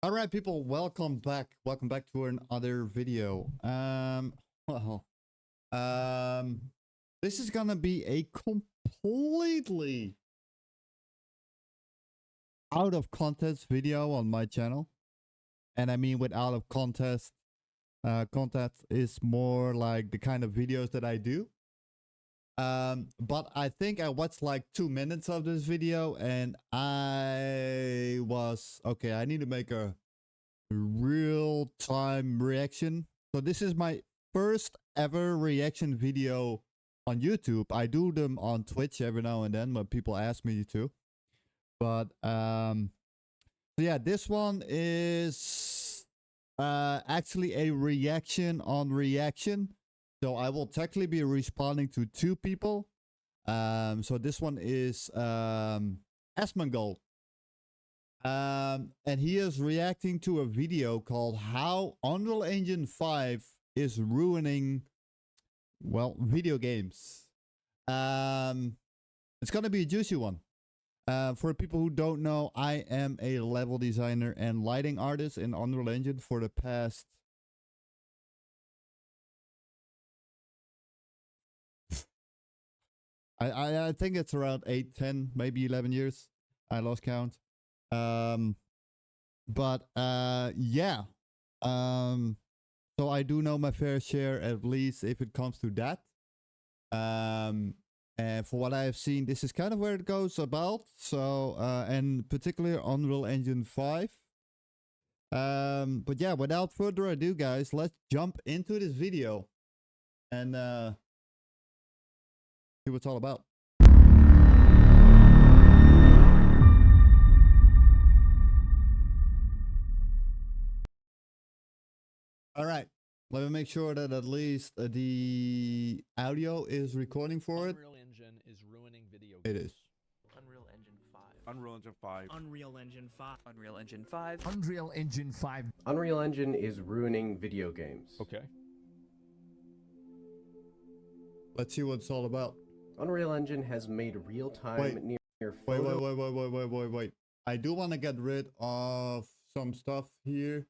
All right, people, welcome back. Welcome back to another video. Well, um, this is gonna be a completely out of context video on my channel, and I mean with out of context, context is more like the kind of videos that I do. But I think I watched like 2 minutes of this video, and I was okay. I need to make a real time reaction. So this is my first ever reaction video on YouTube. I do them on Twitch every now and then when people ask me to. But so yeah, this one is actually a reaction on reaction. So I will technically be responding to 2 people. So this one is Asmongold. And he is reacting to a video called How Unreal Engine 5 is Ruining, well, video games. It's gonna be a juicy one. For people who don't know, I am a level designer and lighting artist in Unreal Engine for the past I think it's around 8, 10, maybe 11 years. I lost count. But yeah. So I do know my fair share, at least if it comes to that. And for what I have seen, this is kind of where it goes about. So and particularly Unreal Engine 5. But yeah, without further ado, guys, let's jump into this video and see what it's all about. All right. Let me make sure that at least the audio is recording for it. Unreal Engine is ruining video It games. is. Unreal Engine 5. Unreal Engine 5. Unreal Engine 5. Unreal Engine 5. Unreal Engine 5. Unreal Engine is ruining video games. Okay. Let's see what it's all about. Unreal Engine has made real-time Wait. near Wait, photo... wait. I do want to get rid of some stuff here.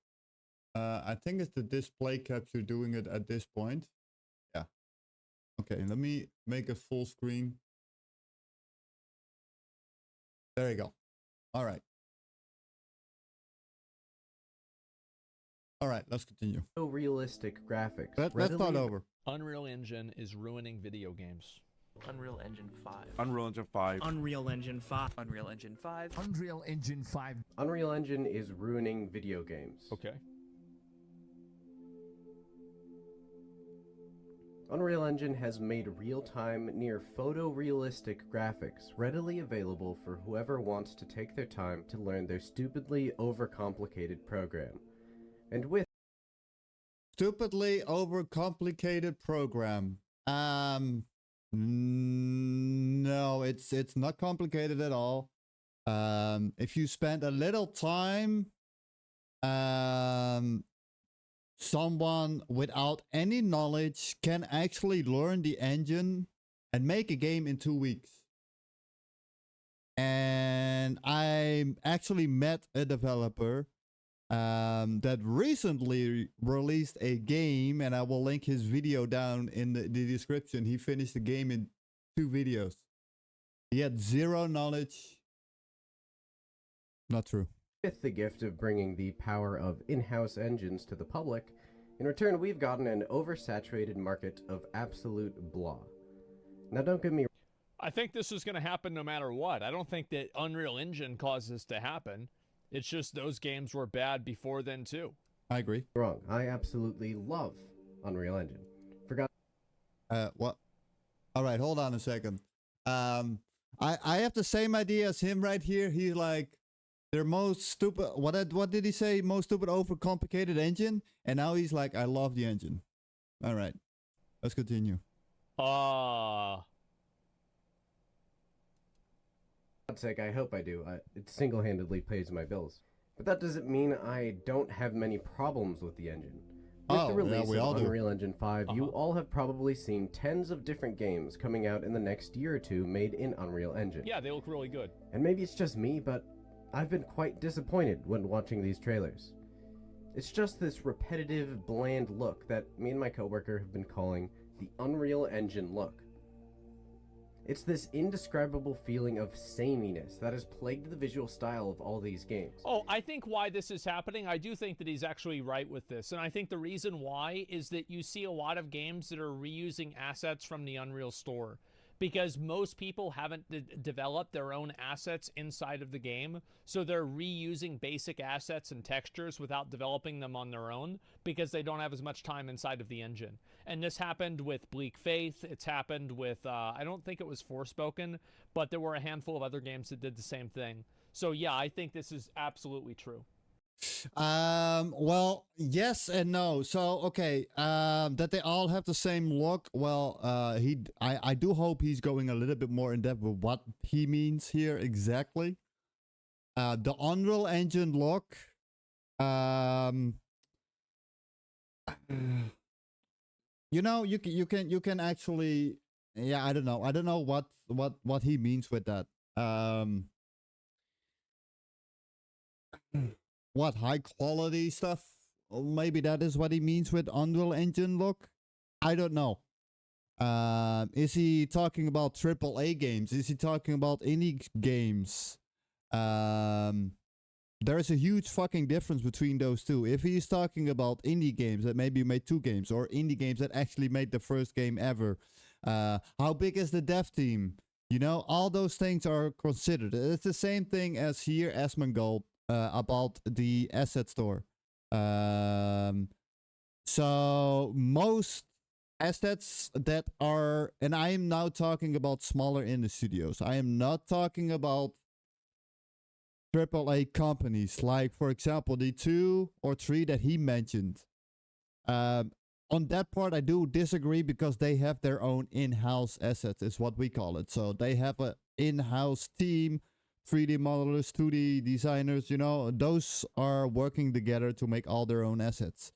I think it's the display capture doing it at this point. Yeah. Okay, let me make a full screen. There you go. All right. All right, let's continue. realistic graphics. Let's start readily- over. Unreal Engine is ruining video games. Unreal Engine 5. Unreal Engine 5. Unreal Engine 5. Unreal Engine 5. Unreal Engine 5. Unreal Engine is ruining video games. Okay. Unreal Engine has made real-time, near photorealistic graphics readily available for whoever wants to take their time to learn their stupidly overcomplicated program. And with Stupidly overcomplicated program. No, it's not complicated at all. If you spend a little time, someone without any knowledge can actually learn the engine and make a game in 2 weeks. And I actually met a developer that recently released a game, and I will link his video down in the description. He finished the game in 2 videos. He had zero knowledge. Not true. With the gift of bringing the power of in-house engines to the public, in return we've gotten an oversaturated market of absolute blah. Now don't get me I think this is going to happen no matter what. I don't think that Unreal Engine caused this to happen. It's just those games were bad before then too. I agree. wrong, I absolutely love Unreal Engine. Forgot What? All right, hold on a second. I have the same idea as him right here. He's like, their most stupid, what did he say? Most stupid overcomplicated engine? And now he's like, I love the engine. All right, let's continue. God's sake, I hope I do. It single-handedly pays my bills. But that doesn't mean I don't have many problems with the engine. With the release we all of do. Unreal Engine 5, you all have probably seen tens of different games coming out in the next year or two made in Unreal Engine. Yeah, they look really good. And maybe it's just me, but I've been quite disappointed when watching these trailers. It's just this repetitive, bland look that me and my coworker have been calling the Unreal Engine look. It's this indescribable feeling of sameness that has plagued the visual style of all these games. Oh, I think why this is happening, I do think that he's actually right with this. And I think the reason why is that you see a lot of games that are reusing assets from the Unreal Store. Because most people haven't developed their own assets inside of the game, so they're reusing basic assets and textures without developing them on their own because they don't have as much time inside of the engine. And this happened with Bleak Faith. It's happened with, I don't think it was Forspoken, but there were a handful of other games that did the same thing. So yeah, I think this is absolutely true. Well, yes and no. So okay, that they all have the same look. Well, I do hope he's going a little bit more in depth with what he means here exactly. The Unreal Engine look, you know, you can actually, yeah, I don't know what he means with that. What, high quality stuff? Or maybe that is what he means with Unreal Engine look. I don't know. Is he talking about AAA games? Is he talking about indie games? There is a huge fucking difference between those two. If he's talking about indie games that maybe made 2 games, or indie games that actually made the first game ever, how big is the dev team? You know, all those things are considered. It's the same thing as here, Asmongold. About the asset store. So most assets that are, and I am now talking about smaller indie studios. I am not talking about AAA companies, like for example the 2 or 3 that he mentioned. On that part, I do disagree because they have their own in-house assets, is what we call it. So they have an in-house team. 3D modelers, 2D designers, you know, those are working together to make all their own assets.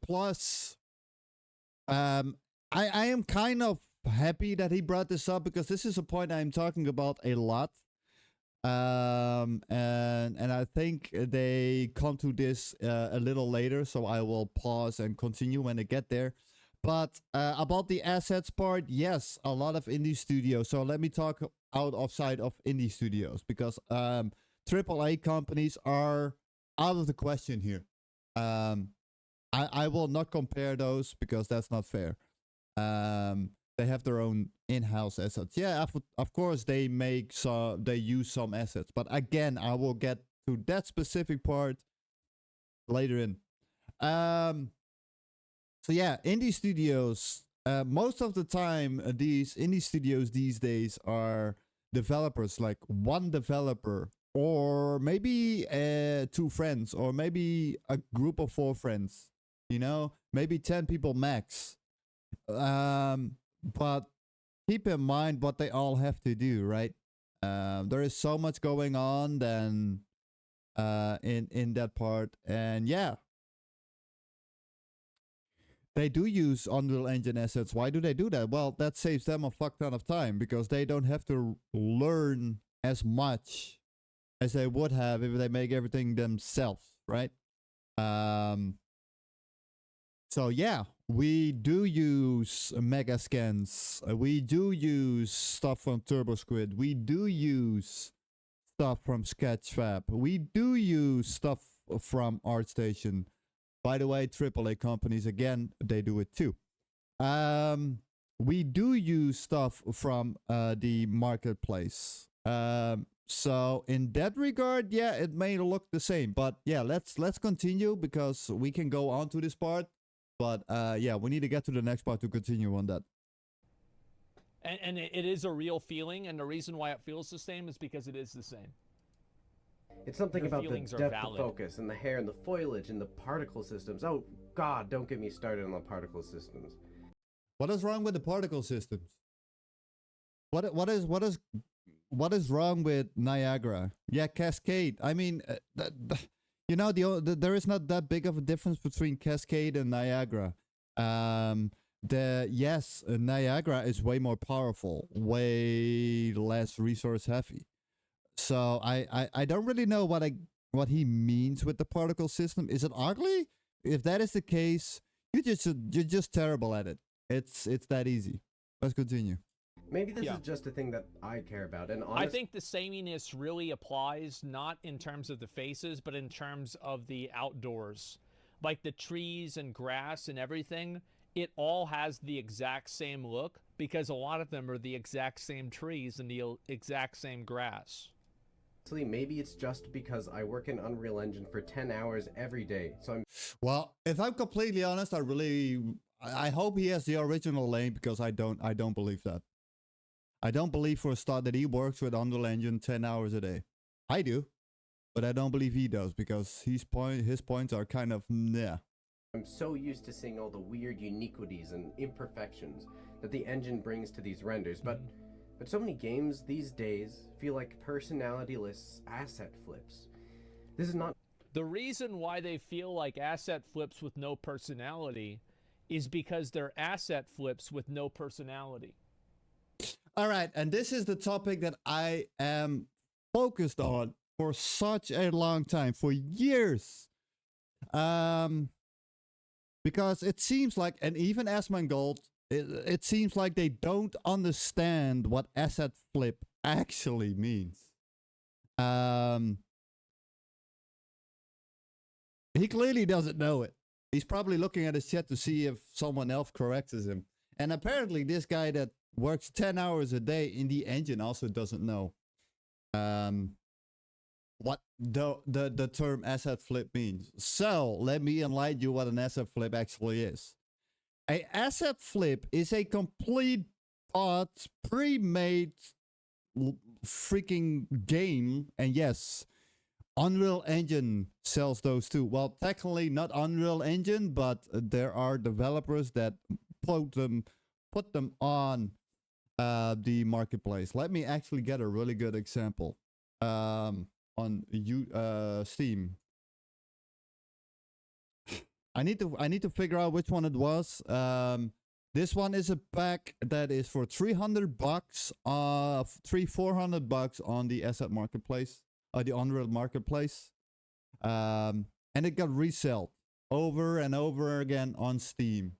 Plus, I am kind of happy that he brought this up because this is a point I'm talking about a lot. And I think they come to this a little later, so I will pause and continue when I get there. But about the assets part, yes, a lot of indie studios. So let me talk outside of indie studios because AAA companies are out of the question here. I will not compare those because that's not fair. They have their own in-house assets. Yeah, of course they use some assets, but again, I will get to that specific part later in. So yeah, indie studios, most of the time, these indie studios these days are developers, like one developer, or maybe 2 friends, or maybe a group of 4 friends, you know, maybe 10 people max. But keep in mind what they all have to do, right? There is so much going on then in that part, and yeah. They do use Unreal Engine assets. Why do they do that? Well, that saves them a fuck ton of time because they don't have to learn as much as they would have if they make everything themselves, right? So yeah, we do use mega scans. We do use stuff from TurboSquid. We do use stuff from Sketchfab. We do use stuff from ArtStation. By the way, AAA companies, again, they do it too. We do use stuff from the marketplace. So in that regard, yeah, it may look the same. But yeah, let's continue because we can go on to this part. But yeah, we need to get to the next part to continue on that. And it is a real feeling, and the reason why it feels the same is because it is the same. It's something Your about the feelings are depth valid. of focus and the hair and the foliage and the particle systems. Oh God, don't get me started on the particle systems. What is wrong with the particle systems? What is wrong with Niagara? Yeah, Cascade. I mean, you know, there is not that big of a difference between Cascade and Niagara. Niagara is way more powerful, way less resource heavy. So I don't really know what he means with the particle system. Is it ugly? If that is the case, you're just terrible at it. It's that easy. Let's continue. Maybe this Yeah. is just a thing that I care about, and I think the sameness really applies not in terms of the faces, but in terms of the outdoors. Like the trees and grass and everything, it all has the exact same look because a lot of them are the exact same trees and the exact same grass. honestly, maybe it's just because I work in Unreal Engine for 10 hours every day, so I'm Well, if I'm completely honest, I hope he has the original name because I don't believe that. I don't believe for a start that he works with Unreal Engine 10 hours a day. I do, but I don't believe he does because his points are kind of nah. I'm so used to seeing all the weird uniquities and imperfections that the engine brings to these renders, but so many games these days feel like personality-less asset flips. This is not The reason why they feel like asset flips with no personality is because they're asset flips with no personality. All right, and this is the topic that I am focused on for such a long time, for years. Because it seems like, and even Asmongold, it seems like they don't understand what asset flip actually means. He clearly doesn't know it. He's probably looking at his chat to see if someone else corrects him. And apparently this guy that works 10 hours a day in the engine also doesn't know what the term asset flip means. So let me enlighten you what an asset flip actually is. A asset flip is a complete bought, pre-made freaking game. And yes, Unreal Engine sells those too. Well, technically not Unreal Engine, but there are developers that put them on the marketplace. Let me actually get a really good example on Steam. I need to figure out which one it was. This one is a pack that is for $300, $400 on the asset marketplace, or the Unreal marketplace, and it got resold over and over again on Steam.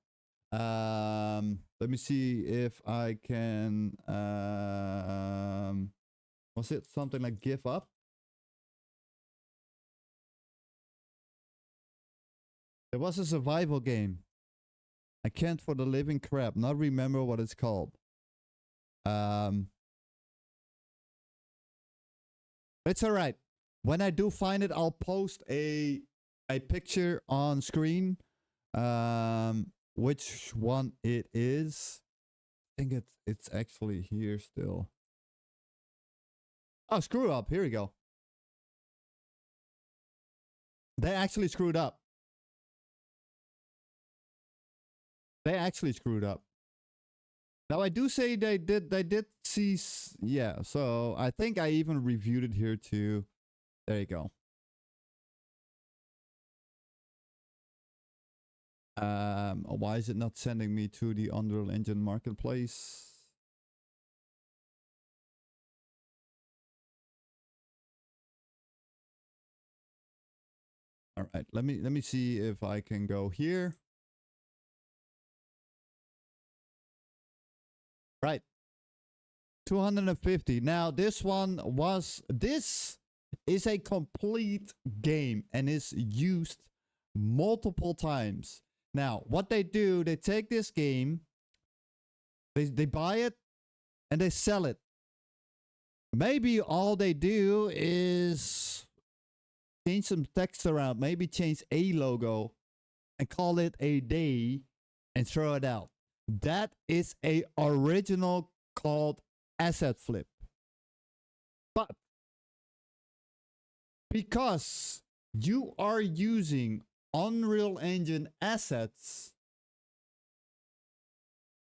Let me see if I can. Was it something like give up? There was a survival game. I can't for the living crap not remember what it's called. It's all right. When I do find it, I'll post a picture on screen. Which one it is? I think it's actually here still. Oh, screw up. Here we go. They actually screwed up. They actually screwed up. Now I do say they did see, yeah, so I think I even reviewed it here too. There you go. Why is it not sending me to the Unreal Engine marketplace? All right, let me see if I can go here. Right. 250. Now this is a complete game and is used multiple times. Now, what they do, they take this game, they buy it, and they sell it. Maybe all they do is change some text around, maybe change a logo, and call it a day, and throw it out. That is a original called asset flip. But because you are using Unreal Engine assets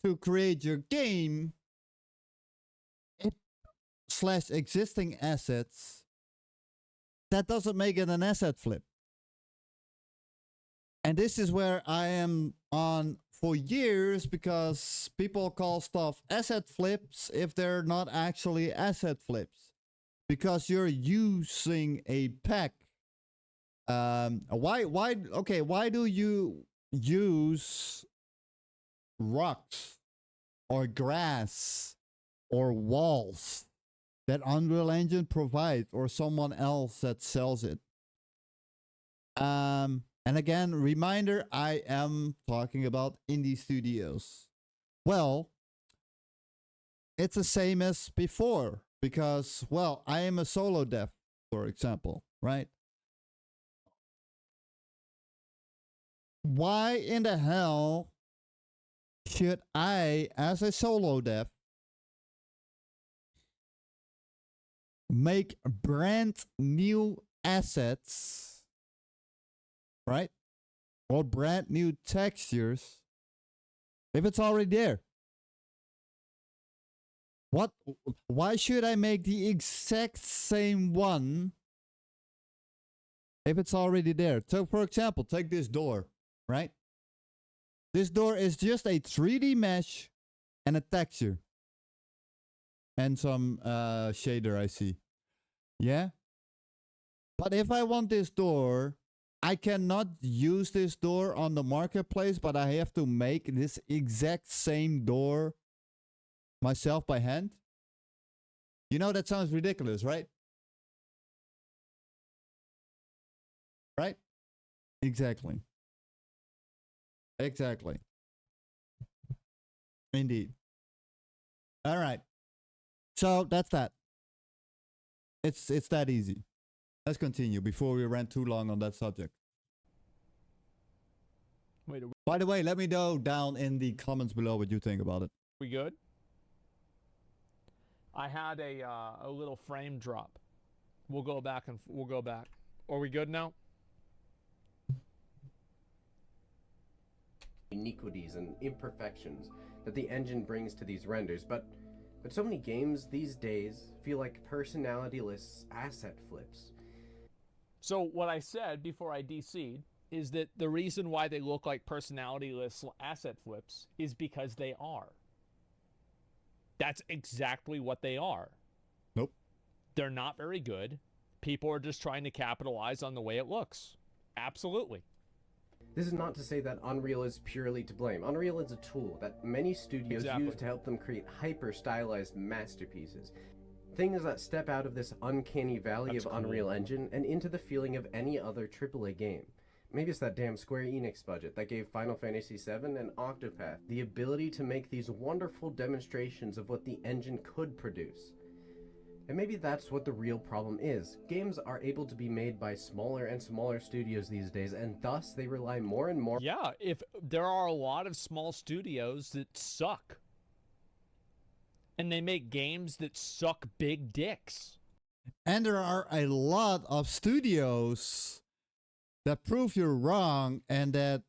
to create your game / existing assets, that doesn't make it an asset flip. And this is where I am on for years, because people call stuff asset flips if they're not actually asset flips. because you're using a pack. Why do you use rocks or grass or walls that Unreal Engine provides or someone else that sells it? And again, reminder, I am talking about indie studios. Well, it's the same as before because, well, I am a solo dev, for example, right? Why in the hell should I, as a solo dev, make brand new assets, right? Or brand new textures if it's already there? Why should I make the exact same one if it's already there? So, for example, take this door, right? This door is just a 3D mesh and a texture. And some shader I see. Yeah? But if I want this door, I cannot use this door on the marketplace, but I have to make this exact same door myself by hand. You know, that sounds ridiculous, right? Right? Exactly. Exactly. Indeed. All right. So that's that. It's that easy. Let's continue before we ran too long on that subject. Wait, are By the way, let me know down in the comments below what you think about it. we good? I had a little frame drop. We'll go back and we'll go back. Are we good now? Iniquities and imperfections that the engine brings to these renders, but so many games these days feel like personality-less asset flips. So what I said before I DC'd is that the reason why they look like personality-less asset flips is because they are. That's exactly what they are. Nope. They're not very good. People are just trying to capitalize on the way it looks. Absolutely. This is not to say that Unreal is purely to blame. Unreal is a tool that many studios use to help them create hyper-stylized masterpieces. Things that step out of this uncanny valley of Unreal Engine and into the feeling of any other AAA game. Maybe it's that damn Square Enix budget that gave Final Fantasy VII and Octopath the ability to make these wonderful demonstrations of what the engine could produce. And maybe that's what the real problem is. Games are able to be made by smaller and smaller studios these days, and thus they rely more and more. Yeah, if there are a lot of small studios that suck. And they make games that suck big dicks. And there are a lot of studios that prove you're wrong and that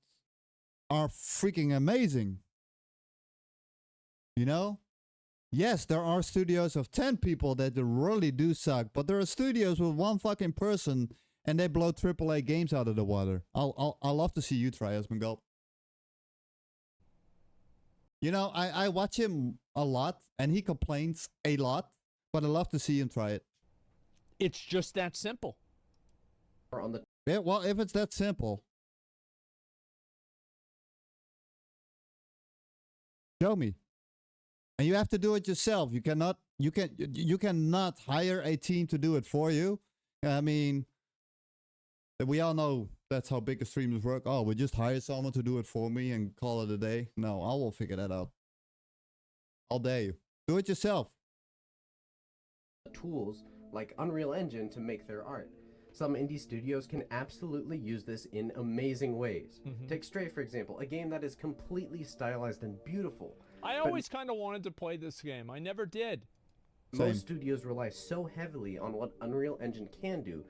are freaking amazing. You know? Yes, there are studios of 10 people that really do suck, but there are studios with one fucking person and they blow AAA games out of the water. I'll love to see you try Asmongold. You know, I watch him a lot and he complains a lot, but I love to see him try it. It's just that simple. On the Yeah, well, if it's that simple, show me. And you have to do it yourself. You cannot hire a team to do it for you. I mean, we all know that's how big streamers work. Oh, we just hire someone to do it for me and call it a day. No, I will figure that out. I'll dare you. Do it yourself. tools like Unreal Engine to make their art. Some indie studios can absolutely use this in amazing ways. Take Stray, for example, a game that is completely stylized and beautiful. I always kind of wanted to play this game. I never did. Most studios rely so heavily on what Unreal Engine can do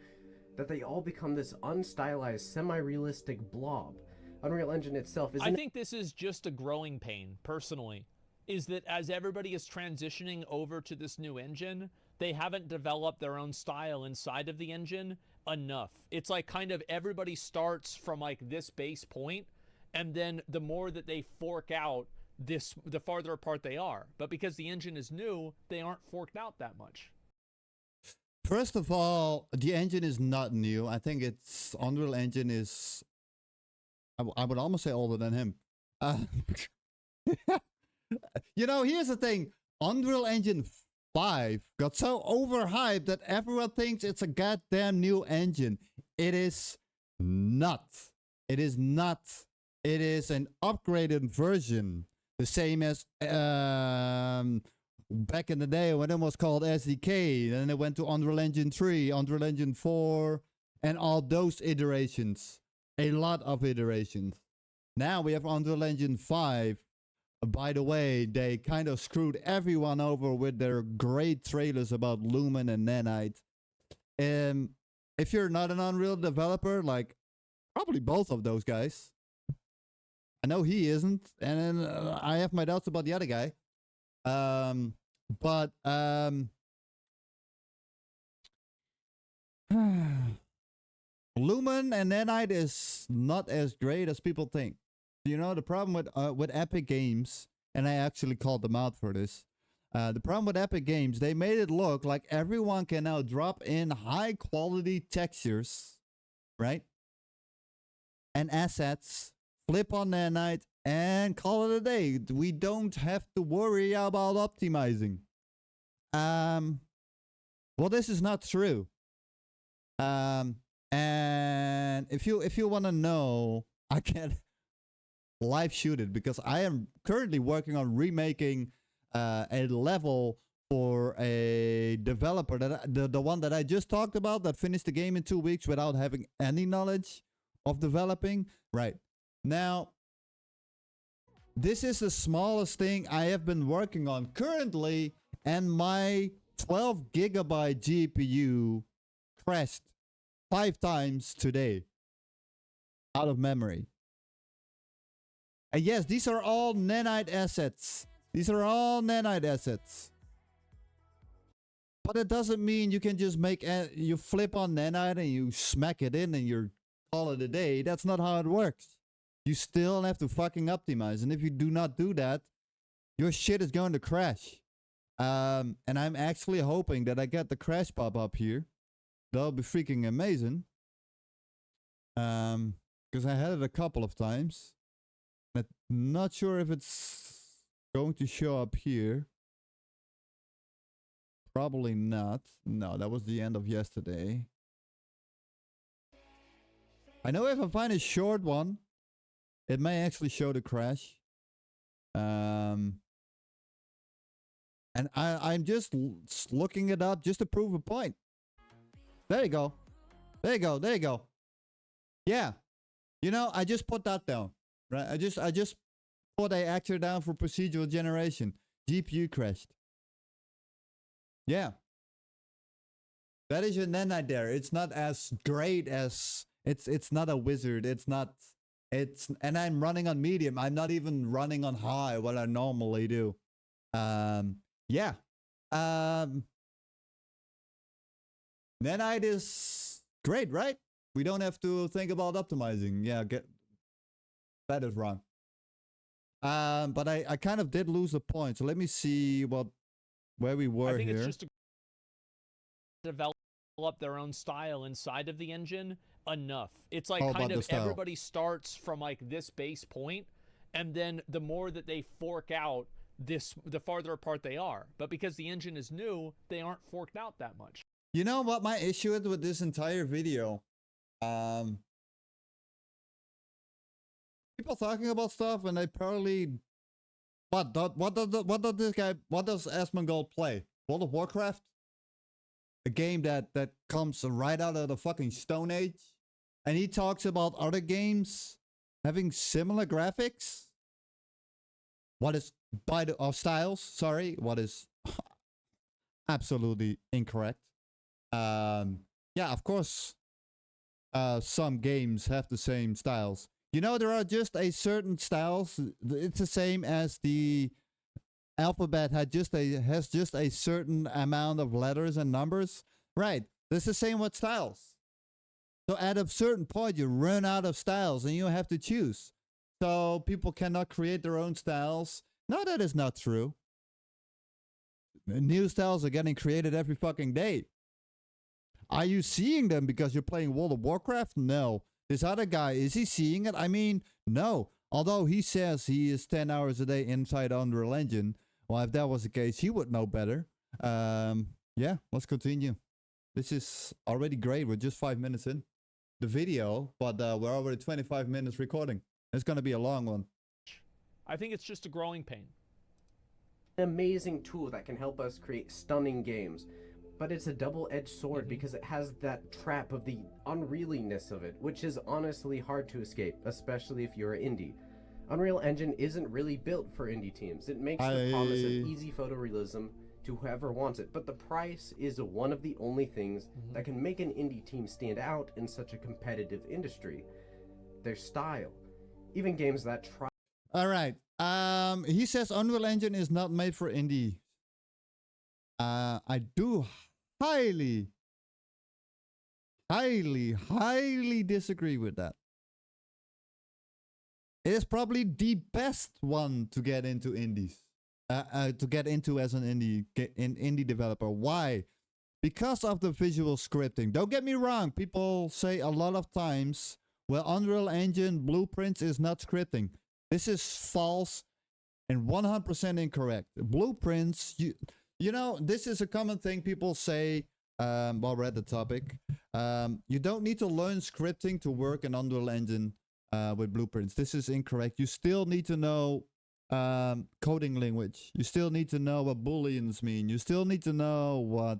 that they all become this unstylized, semi-realistic blob. Unreal Engine itself is... I think this is just a growing pain, personally, is that as everybody is transitioning over to this new engine, they haven't developed their own style inside of the engine enough. It's like kind of everybody starts from like this base point, and then the more that they fork out, the farther apart they are. But because the engine is new, they aren't forked out that much. First of all, the engine is not new. I think it's Unreal Engine is. I would almost say older than him. You know, here's the thing. Unreal Engine 5 got so overhyped that everyone thinks it's a goddamn new engine. It is not. It is not. It is an upgraded version. The same as back in the day when it was called SDK. Then it went to Unreal Engine 3, Unreal Engine 4, and all those iterations. A lot of iterations. Now we have Unreal Engine 5. By the way, they kind of screwed everyone over with their great trailers about Lumen and Nanite. If you're not an Unreal developer, like probably both of those guys. I know he isn't, and then I have my doubts about the other guy. But Lumen and Nanite is not as great as people think. You know, the problem with Epic Games, and I actually called them out for this. The problem with Epic Games, they made it look like everyone can now drop in high quality textures, right? And assets, flip on Nanite, and call it a day. We don't have to worry about optimizing. Well, this is not true. And if you want to know, I can't live shoot it because I am currently working on remaking a level for a developer that the one that I just talked about that finished the game in 2 weeks without having any knowledge of developing. Right now, this is the smallest thing I have been working on currently, and my 12 gigabyte GPU crashed 5 times today out of memory. And yes, these are all Nanite assets. These are all Nanite assets. But it doesn't mean you can just make you flip on Nanite and you smack it in and you call it a day. That's not how it works. You still have to fucking optimize. And if you do not do that, your shit is going to crash. And I'm actually hoping that I get the crash pop up here. That'll be freaking amazing. Because I had it a couple of times. I'm not sure if it's going to show up here. Probably not. No, that was the end of yesterday. I know if I find a short one, it may actually show the crash. And I'm just looking it up just to prove a point. There you go. There you go. There you go. Yeah. You know, I just put that down. Right? I just put a actor down for procedural generation. GPU crashed. Yeah. That is your Nanite there. It's not as great as it's not a wizard. And I'm running on medium. I'm not even running on high, what I normally do. Yeah. Nanite is great, right? We don't have to think about optimizing. Yeah, that is wrong. But I kind of did lose the point. So let me see where we were here. I think it's just to develop their own style inside of the engine enough. It's like kind of everybody starts from like this base point, and then the more that they fork out this, the farther apart they are. But because the engine is new, they aren't forked out that much. You know what my issue is with this entire video? People talking about stuff and they probably what does Asmongold play? World of Warcraft? A game that comes right out of the fucking Stone Age, and he talks about other games having similar graphics. What is styles? Sorry, what is absolutely incorrect. Yeah, of course. Some games have the same styles. You know, there are just a certain styles. It's the same as the alphabet has just a certain amount of letters and numbers. Right. It's the same with styles. So at a certain point, you run out of styles and you have to choose. So people cannot create their own styles. No, that is not true. New styles are getting created every fucking day. Are you seeing them because you're playing World of Warcraft? No. This other guy, is he seeing it? I mean, no. Although he says he is 10 hours a day inside Unreal Engine. Well, if that was the case, he would know better. Yeah, let's continue. This is already great. We're just 5 minutes in the video, but we're already 25 minutes recording. It's going to be a long one. I think it's just a growing pain. An amazing tool that can help us create stunning games, but it's a double-edged sword because it has that trap of the unrealiness of it, which is honestly hard to escape, especially if you're an indie. Unreal Engine isn't really built for indie teams. It makes the promise of easy photorealism to whoever wants it, but the price is one of the only things that can make an indie team stand out in such a competitive industry. Their style. Even games that try... All right. He says Unreal Engine is not made for indie. I do highly disagree with that. It is probably the best one to get into indies. To get into as an indie developer. Why? Because of the visual scripting. Don't get me wrong. People say a lot of times, well, Unreal Engine Blueprints is not scripting. This is false and 100% incorrect. Blueprints, you know, this is a common thing people say while we're at the topic. You don't need to learn scripting to work in Unreal Engine with Blueprints. This is incorrect. You still need to know coding language. You still need to know what booleans mean. You still need to know what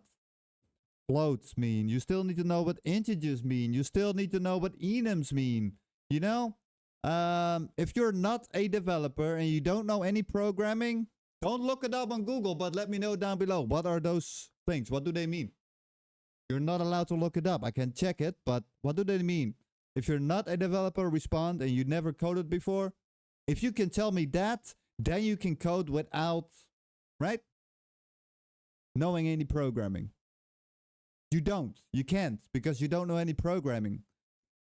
floats mean. You still need to know what integers mean. You still need to know what enums mean. You know? If you're not a developer and you don't know any programming, don't look it up on Google, but let me know down below. What are those things? What do they mean? You're not allowed to look it up. I can check it, but what do they mean? If you're not a developer, respond, and you never coded before. If you can tell me that, then you can code without, right? Knowing any programming. You don't. You can't, because you don't know any programming.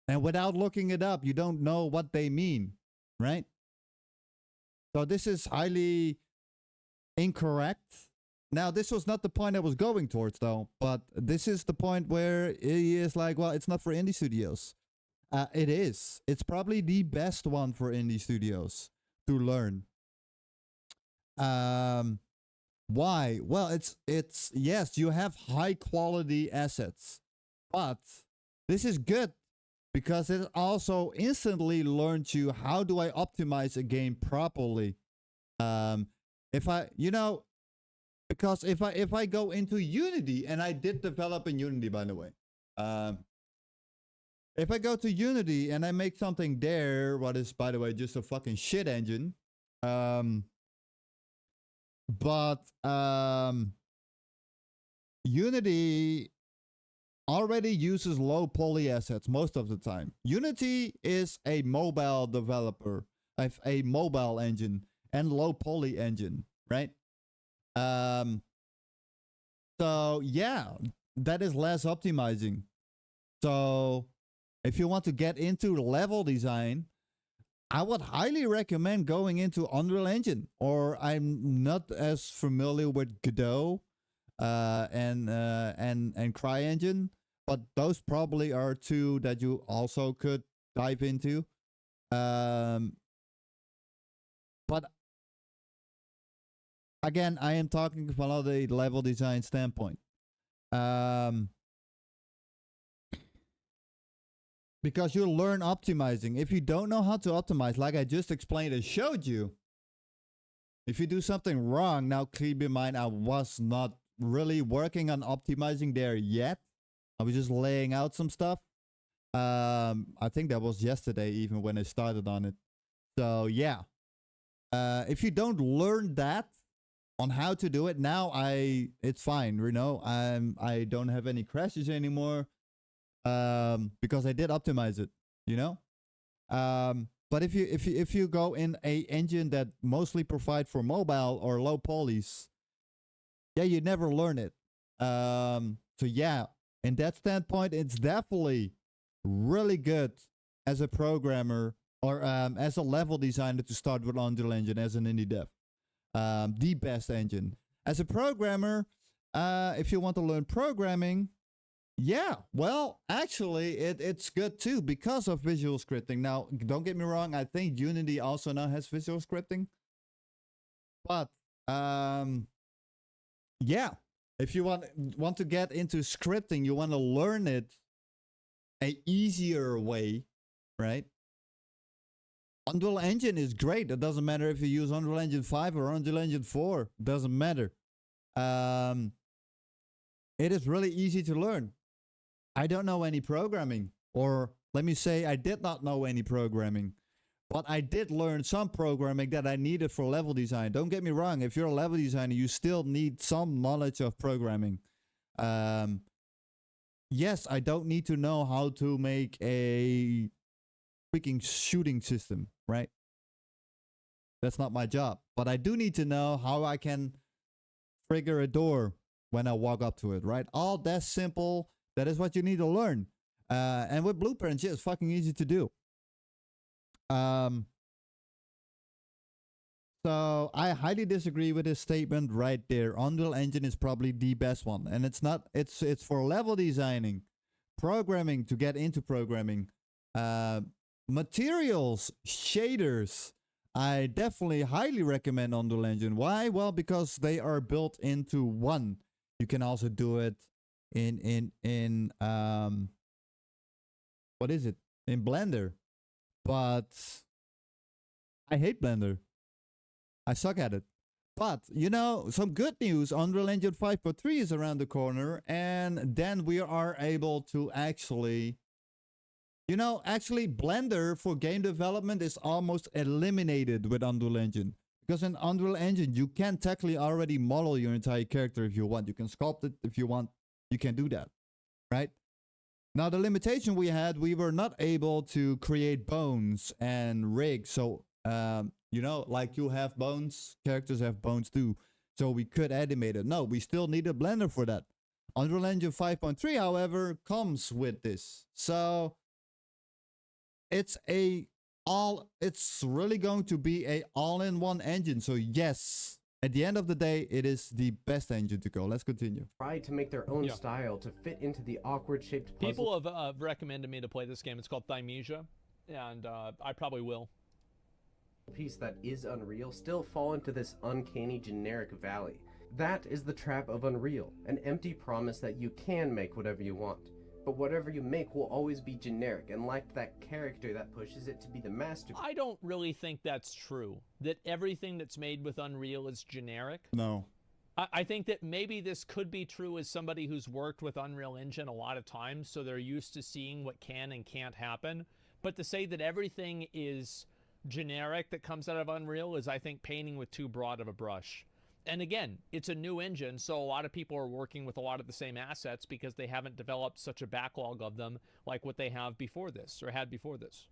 And without looking it up, you don't know what they mean, right? So this is highly incorrect. Now, this was not the point I was going towards, though. But this is the point where he is like, well, it's not for indie studios. It is. It's probably the best one for indie studios to learn. Why? Well, it's yes, you have high quality assets, but this is good because it also instantly learns you how do I optimize a game properly. If I, you know, because if I go into Unity, and I did develop in Unity, by the way. If I go to Unity and I make something there, what is, by the way, just a fucking shit engine. But Unity already uses low poly assets most of the time. Unity is a mobile developer, a mobile engine and low poly engine, right? So yeah, that is less optimizing. So if you want to get into level design, I would highly recommend going into Unreal Engine, or I'm not as familiar with Godot and CryEngine, but those probably are two that you also could dive into. But again, I am talking from a level design standpoint. Because you learn optimizing. If you don't know how to optimize, like I just explained and showed you, if you do something wrong, now keep in mind I was not really working on optimizing there yet. I was just laying out some stuff. I think that was yesterday even when I started on it. So yeah. If you don't learn that on how to do it, now it's fine, you know. I don't have any crashes anymore. Because I did optimize it, you know. But if you go in a engine that mostly provide for mobile or low polys, yeah, you never learn it. So yeah, in that standpoint, it's definitely really good as a programmer or as a level designer to start with Unreal Engine as an indie dev. The best engine as a programmer. If you want to learn programming, Yeah, well, actually, it's good too because of visual scripting. Now, don't get me wrong. I think Unity also now has visual scripting, but yeah, if you want to get into scripting, you want to learn it a easier way, right? Unreal Engine is great. It doesn't matter if you use Unreal Engine 5 or Unreal Engine 4. Doesn't matter. It is really easy to learn. I don't know any programming, or let me say I did not know any programming, but I did learn some programming that I needed for level design. Don't get me wrong. If you're a level designer, you still need some knowledge of programming. Yes, I don't need to know how to make a freaking shooting system, right? That's not my job. But I do need to know how I can trigger a door when I walk up to it, right? All that simple. That is what you need to learn. And with blueprints, yeah, it's fucking easy to do. So I highly disagree with this statement right there. Unreal Engine is probably the best one. And it's not, it's for level designing, programming, to get into programming. Materials, shaders. I definitely highly recommend Unreal Engine. Why? Well, because they are built into one. You can also do it in what is it? In Blender. But I hate Blender. I suck at it. But, you know, some good news. Unreal Engine 5.3 is around the corner. And then we are able to actually... You know, actually, Blender for game development is almost eliminated with Unreal Engine. Because in Unreal Engine, you can technically already model your entire character if you want. You can sculpt it if you want. You can do that, right? Now, the limitation we had, we were not able to create bones and rigs. So, you know, like you have bones, characters have bones too. So we could animate it. No, we still need a Blender for that. Unreal Engine 5.3, however, comes with this. So... it's really going to be a all-in-one engine. So yes, at the end of the day, it is the best engine to go. Let's continue. Try to make their own style to fit into the awkward shaped puzzle. People have recommended me to play this game. It's called Thymesia, and I probably will. Piece that is Unreal still fall into this uncanny generic valley. That is the trap of Unreal, an empty promise that you can make whatever you want. But whatever you make will always be generic and lack that character that pushes it to be the masterpiece. I don't really think that's true, that everything that's made with Unreal is generic. No. I think that maybe this could be true as somebody who's worked with Unreal Engine a lot of times, so they're used to seeing what can and can't happen. But to say that everything is generic that comes out of Unreal is, I think, painting with too broad of a brush. And again, it's a new engine, so a lot of people are working with a lot of the same assets because they haven't developed such a backlog of them like what they have before this, or had before this.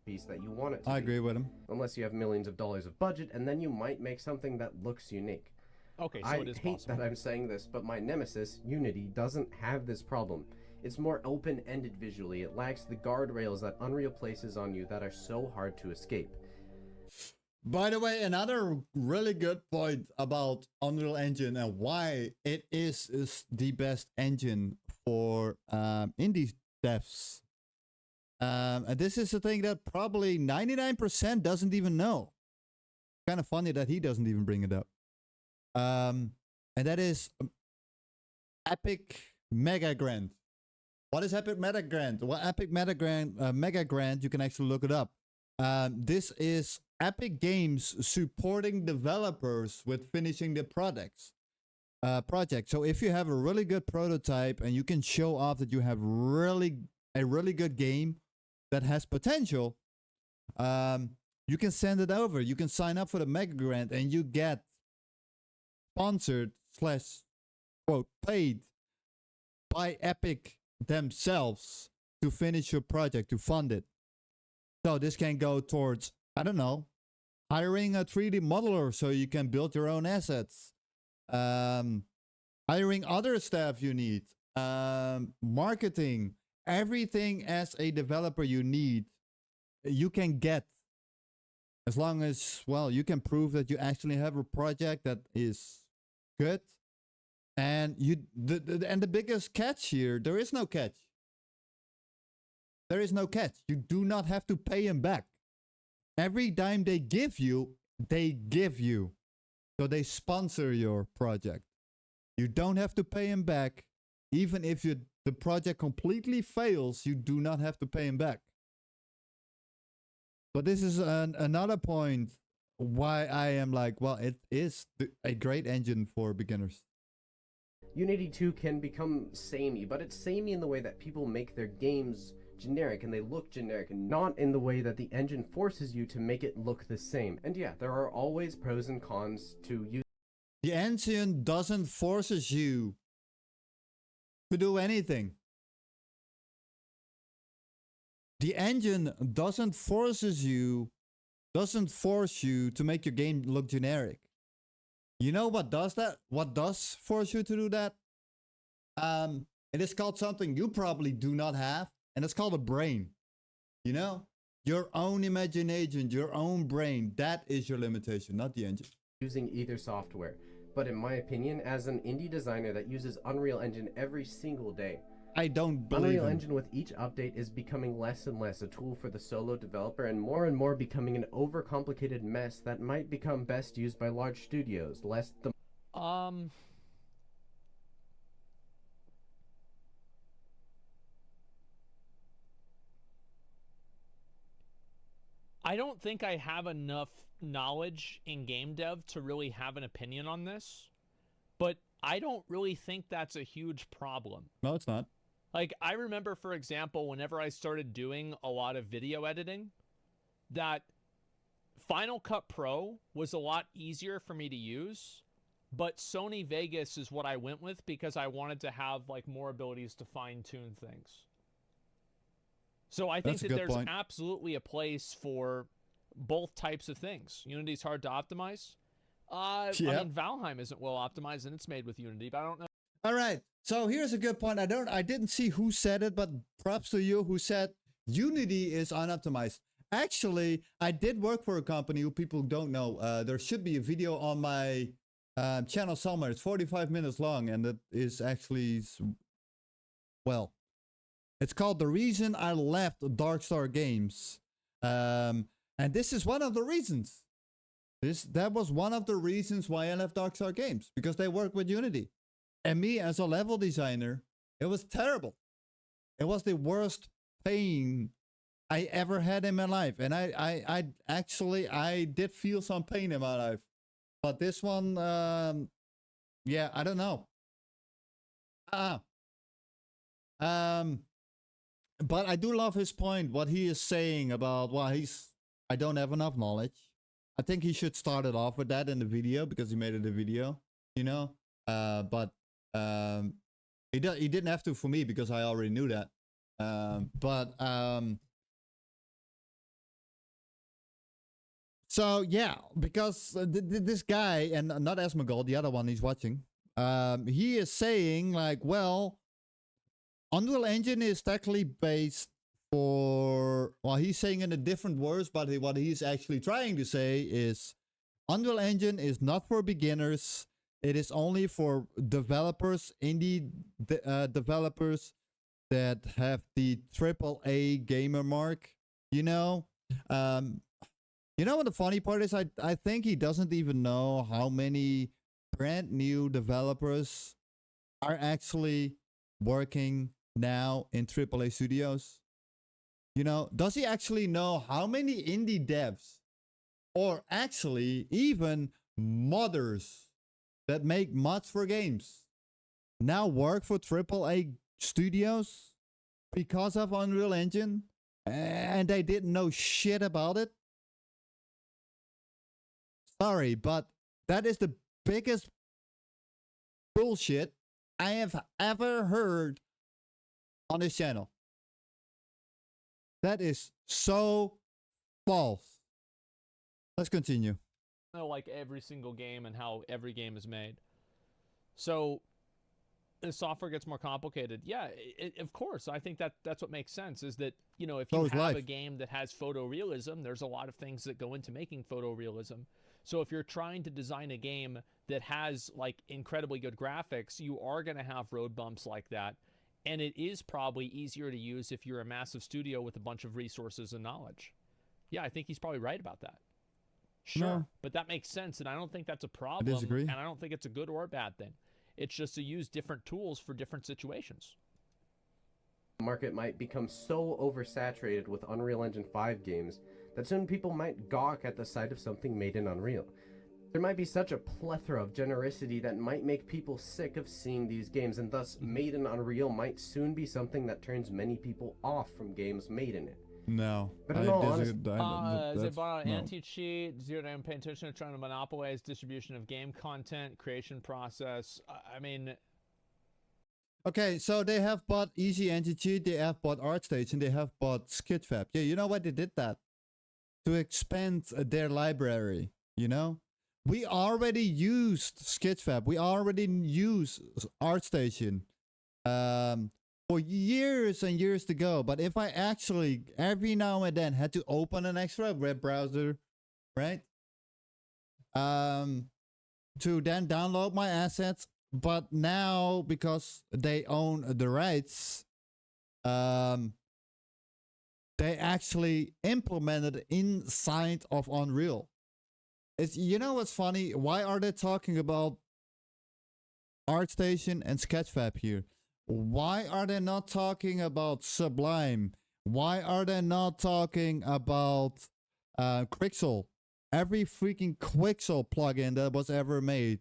Piece that you want it to I be. agree with him. Unless you have millions of dollars of budget, and then you might make something that looks unique. Okay, so I it is hate possible. that I'm saying this, but my nemesis, Unity, doesn't have this problem. It's more open-ended visually. It lacks the guardrails that Unreal places on you that are so hard to escape. By the way, another really good point about Unreal Engine and why it is the best engine for indie devs. And this is a thing that probably 99% doesn't even know. Kind of funny that he doesn't even bring it up. And that is Epic Mega Grant. What is Epic Mega Grant? Well, Epic Mega Grant, you can actually look it up. This is Epic Games supporting developers with finishing the project. So if you have a really good prototype and you can show off that you have a really good game that has potential, you can send it over. You can sign up for the Mega Grant and you get sponsored / quote paid by Epic themselves to finish your project, to fund it. So this can go towards, I don't know, hiring a 3D modeler so you can build your own assets. Hiring other staff you need. Marketing. Everything as a developer you need, you can get. As long as, well, you can prove that you actually have a project that is good And the biggest catch here, there is no catch. There is no catch. You do not have to pay him back. Every dime they give you, they give you. So they sponsor your project. You don't have to pay him back. Even if the project completely fails, you do not have to pay him back. But this is another point why I am like, well, it is a great engine for beginners. Unity 2 can become samey, but it's samey in the way that people make their games generic and they look generic, and not in the way that the engine forces you to make it look the same. And yeah, there are always pros and cons to use. The engine doesn't forces you to do anything. The engine doesn't force you to make your game look generic. You know what does that? What does force you to do that? It is called something you probably do not have, and it's called a brain. You know? Your own imagination, your own brain. That is your limitation, not the engine. Using either software. But in my opinion, as an indie designer that uses Unreal Engine every single day, I don't believe Unreal him. Engine with each update is becoming less and less a tool for the solo developer, and more becoming an overcomplicated mess that might become best used by large studios, less the I don't think I have enough knowledge in game dev to really have an opinion on this, but I don't really think that's a huge problem. No, it's not. Like, I remember, for example, whenever I started doing a lot of video editing, that Final Cut Pro was a lot easier for me to use, but Sony Vegas is what I went with because I wanted to have, like, more abilities to fine-tune things. So I think that there's absolutely a place for both types of things. Unity's hard to optimize. I mean, Valheim isn't well optimized, and it's made with Unity, but I don't know. All right. So here's a good point. I didn't see who said it, but props to you who said Unity is unoptimized. Actually, I did work for a company who people don't know. There should be a video on my channel somewhere. It's 45 minutes long, and it is actually, well, it's called The Reason I Left Darkstar Games. And this is one of the reasons. That was one of the reasons why I left Darkstar Games, because they work with Unity. And me as a level designer, it was terrible. It was the worst pain I ever had in my life. And I actually did feel some pain in my life. But this one, yeah, I don't know. But I do love his point, what he is saying about, well, I don't have enough knowledge. I think he should start it off with that in the video because he made it a video, you know? But he didn't have to for me because I already knew that. So yeah, because this guy, and not Asmongold, the other one he's watching, he is saying like, well, Unreal Engine is technically based for, well, he's saying in a different words, but what he's actually trying to say is Unreal Engine is not for beginners. It is only for developers, indie developers that have the AAA gamer mark, you know? You know what the funny part is? I think he doesn't even know how many brand new developers are actually working now in AAA studios. You know, does he actually know how many indie devs or actually even modders that make mods for games now work for AAA studios because of Unreal Engine and they didn't know shit about it? Sorry, but that is the biggest bullshit I have ever heard on this channel. That is so false. Let's continue. Know like every single game and how every game is made. So the software gets more complicated. Yeah, of course. I think that's what makes sense is that, you know, if you have a game that has photorealism, there's a lot of things that go into making photorealism. So if you're trying to design a game that has like incredibly good graphics, you are going to have road bumps like that. And it is probably easier to use if you're a massive studio with a bunch of resources and knowledge. Yeah, I think he's probably right about that. Sure, No. but that makes sense, and I don't think that's a problem. disagree. And I don't think it's a good or a bad thing. It's just to use different tools for different situations. The market might become so oversaturated with Unreal Engine 5 games that soon people might gawk at the sight of something made in Unreal. There might be such a plethora of genericity that might make people sick of seeing these games, and thus made in Unreal might soon be something that turns many people off from games made in it. No. But in all honesty, They that's- bought an no. anti-cheat, zero time paying attention to trying to monopolize distribution of game content, creation process. I mean, Okay, so they have bought Easy Anti-Cheat, they have bought ArtStation, they have bought SketchFab. Yeah, you know why they did that? To expand their library, you know? We already used SketchFab, we already use ArtStation for years and years to go. But if I actually, every now and then, had to open an extra web browser, right? To then download my assets, but now because they own the rights, they actually implemented inside of Unreal. It's, you know what's funny? Why are they talking about ArtStation and Sketchfab here? Why are they not talking about Sublime? Why are they not talking about Quixel? Every freaking Quixel plugin that was ever made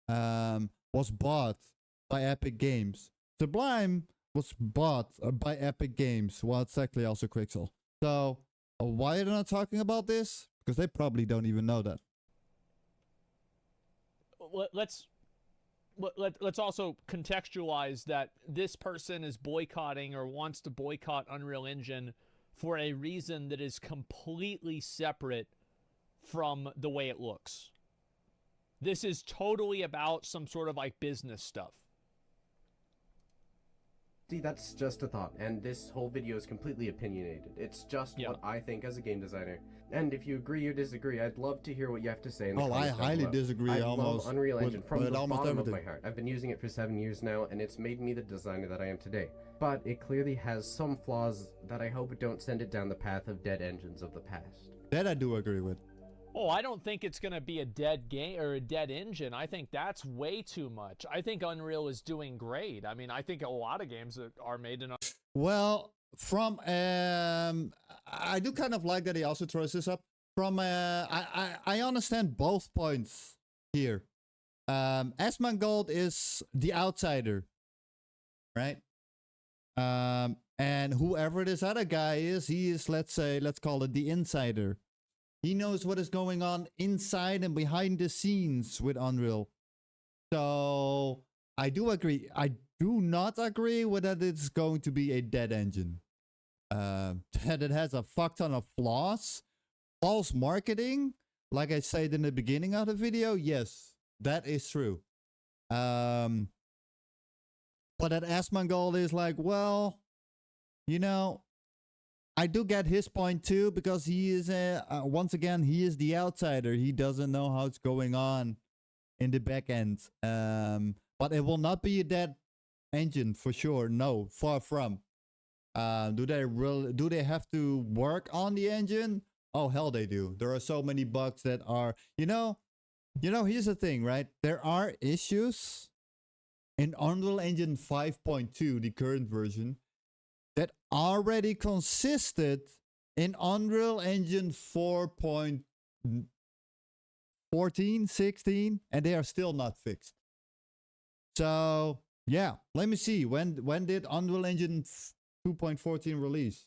was bought by Epic Games. Sublime was bought by Epic Games. Well, it's actually also Quixel. So why are they not talking about this? Because they probably don't even know that. let's also contextualize that this person is boycotting or wants to boycott Unreal Engine for a reason that is completely separate from the way it looks. This is totally about some sort of like business stuff. See, that's just a thought, and this whole video is completely opinionated. It's just Yeah. what I think as a game designer. And if you agree or disagree, I'd love to hear what you have to say in the Oh, I comments down highly below. disagree I almost love Unreal with- Engine from with the almost bottom of everything. my heart. I've been using it for 7 years now, and it's made me the designer that I am today. But it clearly has some flaws that I hope don't send it down the path of dead engines of the past. That I do agree with. Oh, I don't think it's going to be a dead game or a dead engine. I think that's way too much. I think Unreal is doing great. I mean, I think a lot of games that are made in Well, from I do kind of like that he also throws this up. From I understand both points here. Asmongold is the outsider, right? And whoever this other guy is, he is, let's call it the insider. He knows what is going on inside and behind the scenes with Unreal. So I do agree. I do not agree with that it's going to be a dead engine. That it has a fuck ton of flaws. False marketing, like I said in the beginning of the video, yes, that is true. But that Asmongold is like, well, you know, I do get his point too, because he is once again, he is the outsider. He doesn't know how it's going on in the back end. But it will not be a dead engine for sure. No, far from. Do they have to work on the engine? Oh hell, they do. There are so many bugs that are, you know, here's the thing, right? There are issues in Unreal Engine 5.2, the current version, that already consisted in Unreal Engine 4.14, 16, and they are still not fixed. So yeah, let me see. When did Unreal Engine 2.14 release?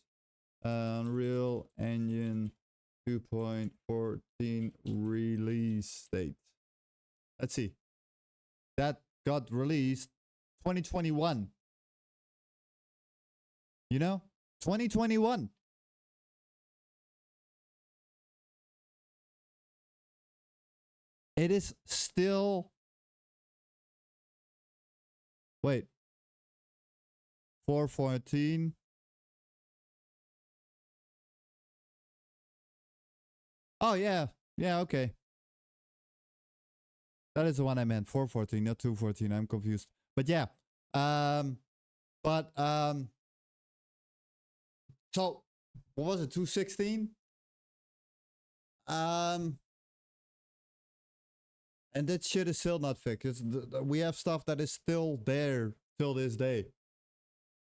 Unreal Engine 2.14 release date. Let's see. That got released 2021. You know, 2021. It is still. Wait. 414. Oh yeah. Yeah, okay. That is the one I meant. 414, not 214. I'm confused. But yeah. So what was it? 216? And that shit is still not fixed. We have stuff that is still there till this day.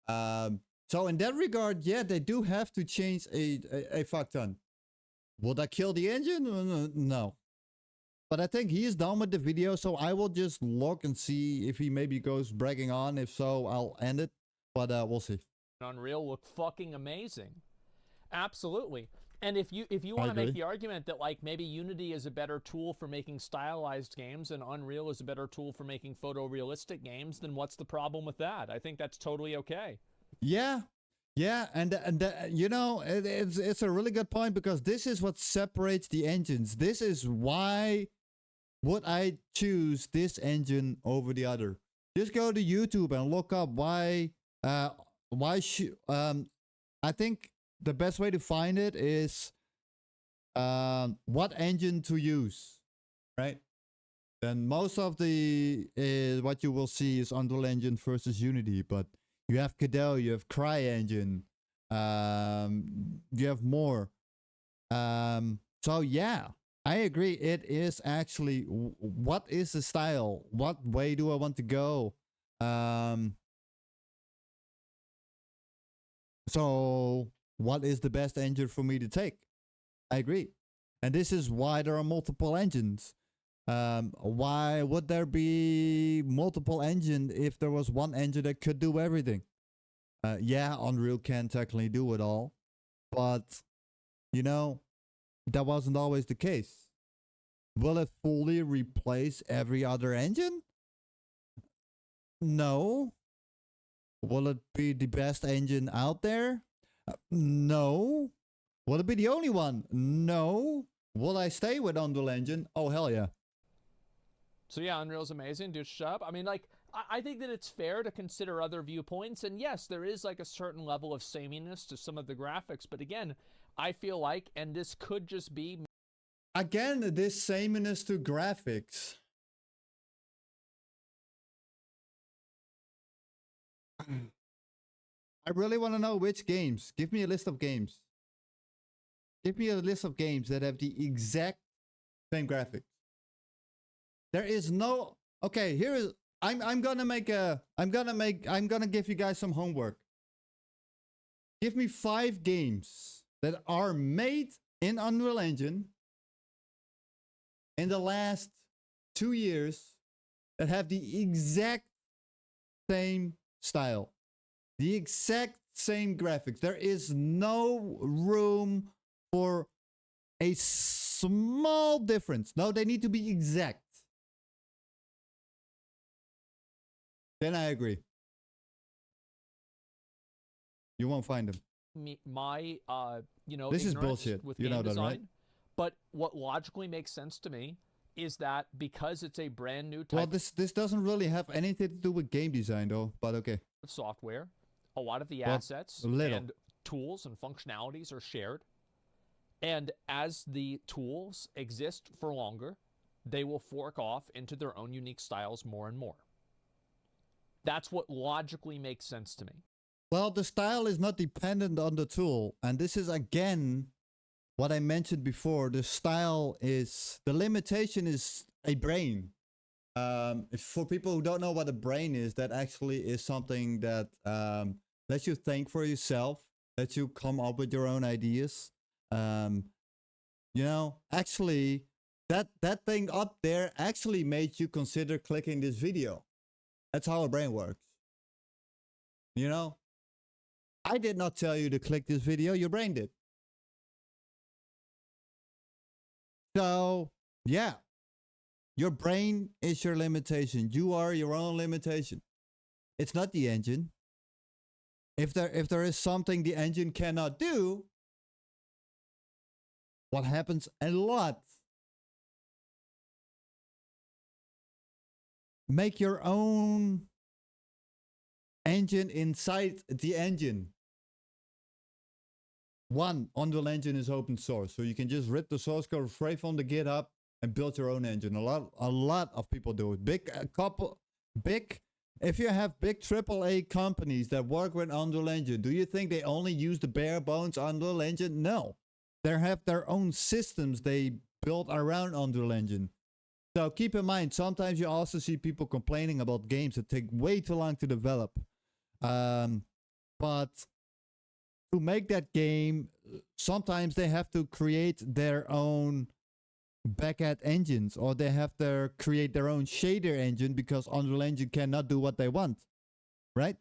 So in that regard, yeah, they do have to change a fuck ton. Will that kill the engine? No. But I think he is done with the video, so I will just look and see if he maybe goes bragging on. If so, I'll end it. But we'll see. Unreal look fucking amazing. Absolutely. And if you want to make the argument that like maybe Unity is a better tool for making stylized games and Unreal is a better tool for making photorealistic games, then what's the problem with that? I think that's totally okay. Yeah. Yeah, and you know, it's a really good point, because this is what separates the engines. This is why would I choose this engine over the other. Just go to YouTube and look up why I think the best way to find it is what engine to use, right? Then most of the what you will see is Unreal Engine versus Unity, but you have Cadell, you have CryEngine, you have more. So yeah, I agree. It is actually what is the style? What way do I want to go? So what is the best engine for me to take? I agree. And this is why there are multiple engines. Why would there be multiple engines if there was one engine that could do everything? Yeah, Unreal can technically do it all, but you know, that wasn't always the case. Will it fully replace every other engine? No. Will it be the best engine out there? No. Will it be the only one? No. Will I stay with Unreal Engine? Oh, hell yeah. So yeah, Unreal's amazing. Dude, shut up. I mean, like, I think that it's fair to consider other viewpoints. And yes, there is like a certain level of sameness to some of the graphics. But again, I feel like, and this could just be... Again, this sameness to graphics. I really want to know which games. Give me a list of games. Give me a list of games that have the exact same graphics. There is no... Okay, here is... I'm gonna give you guys some homework. Give me 5 games that are made in Unreal Engine in the last 2 years that have the exact same style. The exact same graphics. There is no room for a small difference. No, they need to be exact. Then I agree. You won't find them. My you know, this is ignorance bullshit. With you game know that, design. right? But what logically makes sense to me is that because it's a brand new type Well, this doesn't really have anything to do with game design, though. But okay. of software, a lot of the Well, assets little. and tools and functionalities are shared. And as the tools exist for longer, they will fork off into their own unique styles more and more. That's what logically makes sense to me. Well, the style is not dependent on the tool. And this is, again, what I mentioned before. The style is... The limitation is a brain. For people who don't know what a brain is, that actually is something that lets you think for yourself. Lets you come up with your own ideas. You know, actually, that thing up there actually made you consider clicking this video. That's how a brain works. You know? I did not tell you to click this video, your brain did. So, yeah. Your brain is your limitation. You are your own limitation. It's not the engine. If there is something the engine cannot do, what happens a lot? Make your own engine inside the engine. One, Unreal Engine is open source, so you can just rip the source code straight from the GitHub and build your own engine. A lot of people do it. If you have big AAA companies that work with Unreal Engine, do you think they only use the bare bones Unreal Engine? No. They have their own systems they build around Unreal Engine. So keep in mind, sometimes you also see people complaining about games that take way too long to develop. But to make that game, sometimes they have to create their own backend engines, or they have to create their own shader engine because Unreal Engine cannot do what they want, right?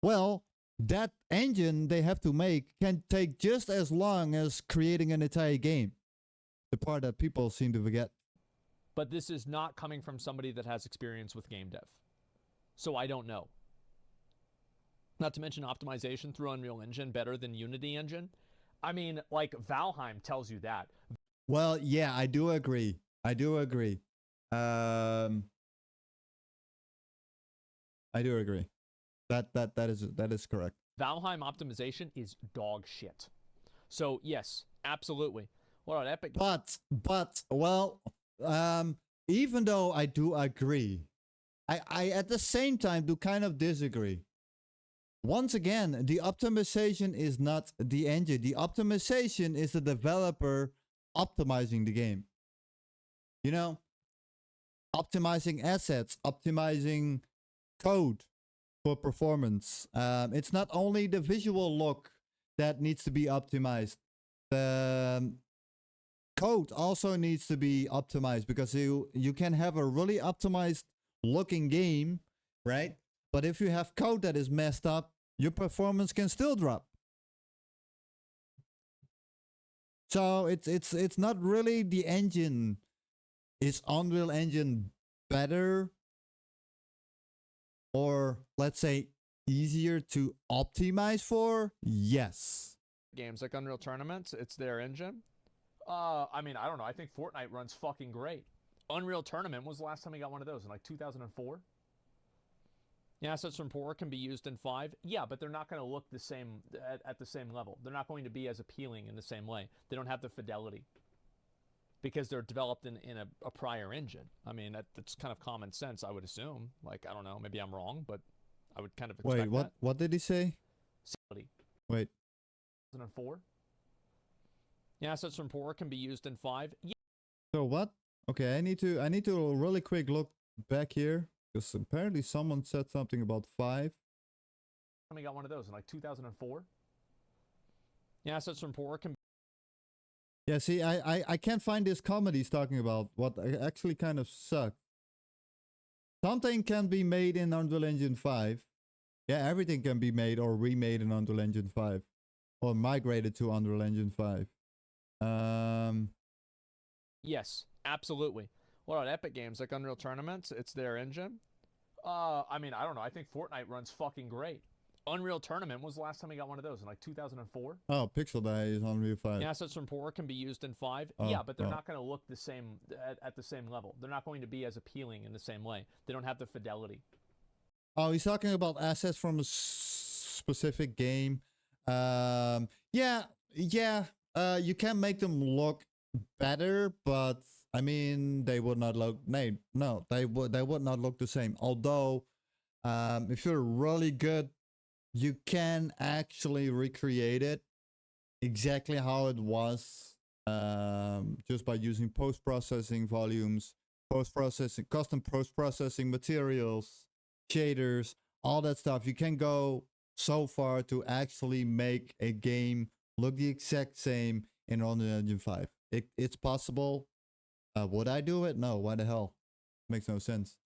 Well, that engine they have to make can take just as long as creating an entire game. The part that people seem to forget. But this is not coming from somebody that has experience with game dev. So I don't know. Not to mention optimization through Unreal Engine better than Unity Engine. I mean, like Valheim tells you that. Well, yeah, I do agree. I do agree. I do agree. That is correct. Valheim optimization is dog shit. So yes, absolutely. What about Epic? But well, even though I do agree, I at the same time do kind of disagree. Once again, the optimization is not the engine. The optimization is the developer optimizing the game. You know, optimizing assets, optimizing code for performance. It's not only the visual look that needs to be optimized. The code also needs to be optimized, because you can have a really optimized looking game, right? But if you have code that is messed up, your performance can still drop. So it's not really the engine. Is Unreal Engine better, or let's say easier to optimize for? Yes. Games like Unreal Tournaments, it's their engine. I mean, I don't know. I think Fortnite runs fucking great. Unreal Tournament was the last time we got one of those, in like 2004. Yeah, assets from 4 can be used in 5. Yeah, but they're not going to look the same at the same level. They're not going to be as appealing in the same way. They don't have the fidelity because they're developed in a prior engine. I mean, that's kind of common sense, I would assume. Like, I don't know, maybe I'm wrong, but I would kind of expect Wait, what did he say? Fidelity. Wait. 2004. Yeah, assets from 4 can be used in 5. Yeah. So what? Okay, I need to really quick look back here, because apparently someone said something about 5. We got one of those in like 2004. Yeah, assets from 4 can. Yeah, see, I can't find this comment he's talking about. What actually kind of sucked. Something can be made in Unreal Engine 5. Yeah, everything can be made or remade in Unreal Engine 5, or migrated to Unreal Engine 5. Yes, absolutely. What about Epic Games like Unreal Tournaments? It's their engine. I mean, I don't know. I think Fortnite runs fucking great. Unreal Tournament was the last time we got one of those, in like 2004. Oh, Pixel Die is Unreal 5. Yeah, assets from 4 can be used in 5. Oh, yeah, but they're oh. not going to look the same at the same level. They're not going to be as appealing in the same way. They don't have the fidelity. Oh, he's talking about assets from a specific game. Yeah. You can make them look better, but I mean, they would not look. No, they would not look the same. Although, if you're really good, you can actually recreate it exactly how it was, just by using post-processing volumes, custom post-processing materials, shaders, all that stuff. You can go so far to actually make a game look the exact same in Unreal Engine 5. It's possible. Would I do it? No. Why the hell? Makes no sense.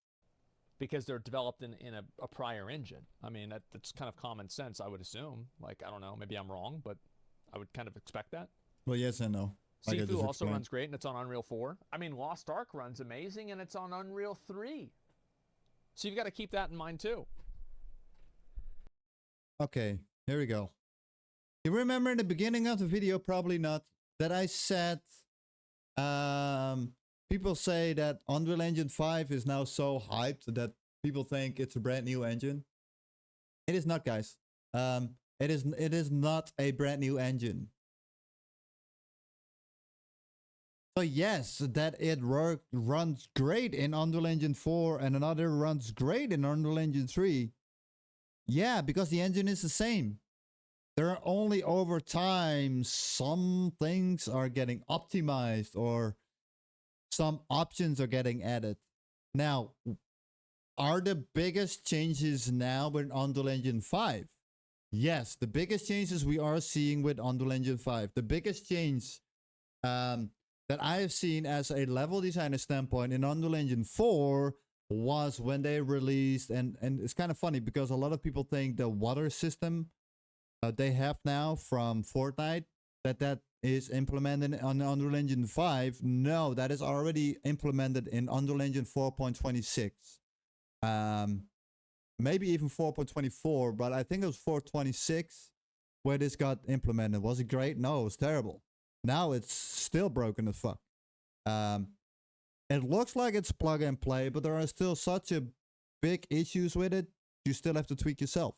Because they're developed in a prior engine. I mean, that's kind of common sense, I would assume. Like, I don't know, maybe I'm wrong, but I would kind of expect that. Well, yes and no. Like I Sifu just also explained. runs great, and it's on Unreal 4. I mean, Lost Ark runs amazing, and it's on Unreal 3. So you've got to keep that in mind, too. Okay, here we go. You remember in the beginning of the video, probably not, that I said people say that Unreal Engine 5 is now so hyped that people think it's a brand new engine. It is not, guys. It is not a brand new engine. So yes, that it runs great in Unreal Engine 4 and another runs great in Unreal Engine 3. Yeah, because the engine is the same. There are only over time some things are getting optimized or some options are getting added. Now, are the biggest changes now with Unreal Engine 5? Yes, the biggest changes we are seeing with Unreal Engine 5. The biggest change that I have seen as a level designer standpoint in Unreal Engine 4 was when they released, and it's kind of funny because a lot of people think the water system they have now from Fortnite, that is implemented on Unreal Engine 5. No, that is already implemented in Unreal Engine 4.26. Maybe even 4.24, but I think it was 4.26 where this got implemented. Was it great? No, it was terrible. Now it's still broken as fuck. It looks like it's plug and play, but there are still such a big issues with it. You still have to tweak yourself.